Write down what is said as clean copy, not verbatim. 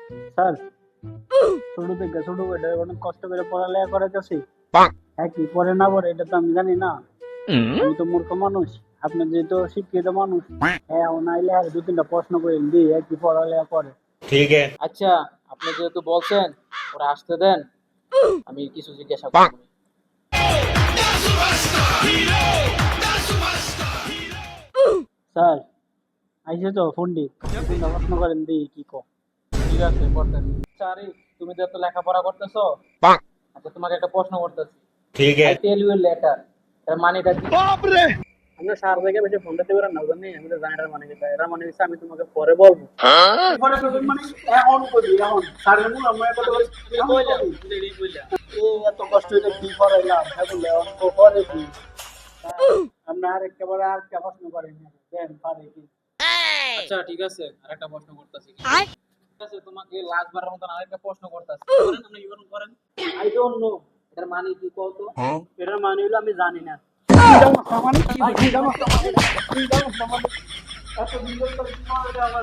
Sir, ছোট থেকে ছোট বেটা অনেক কষ্ট করে পড়ালেখা করাইতেছি। হ্যাঁ, কি পড়ে না পড়ে এটা তো আমি জানি না। আমি তো মূর্খ মানুষ। আপনি যেহেতু শিক্ষিত মানুষ, হ্যাঁ ও নাইলে আর দু তিনটা প্রশ্ন করে দিই কি পড়ালেখা করে। ठीक है। আচ্ছা, আপনি যেহেতু বলছেন ওরা আসতে দেন, আমি কিছু জিজ্ঞাসা করব। স্যার, আইসে তো পণ্ডিত, দু তিনটা প্রশ্ন করেন দিই কি কো। ঠিক আছে, করতেন। আচ্ছা আরিফ, তুমি তো এত লেখাপড়া করতেছো, আচ্ছা তোমাকে একটা প্রশ্ন করতেছি। ठीक আই है। টেল ইউ লেটার, এর মানেটা কি? আমরা সার জায়গায় বেশি ফোনটা দিবেন না, জানি আমি তো জানি এটার মানে কি। এরা মানে হচ্ছে আমি তোমাকে পরে বলবো। পরে বলবেন মানে এখন বলি, এখন স্যারের মূল আমরা কথা বলছি। তুমি কইলা, তুমি এটাই কইলা। এত কষ্ট হইলে কি করাইলাম, হ্যাঁ বললে অঙ্ক করে কি। আমরা আর একেবারে আর কে প্রশ্ন করেন দেন পারে কি। আচ্ছা ঠিক আছে, আরেকটা প্রশ্ন করতেছি। ঠিক আছে, তোমাকে লাস্ট বারের মতন আরেকটা প্রশ্ন করতেছি। করেন, আপনি ইউন করেন। I don't know. এটার মানে কি কত? এটার মানে হলো আমি জানি না। এত সুন্দর করে কি করে এটা আমার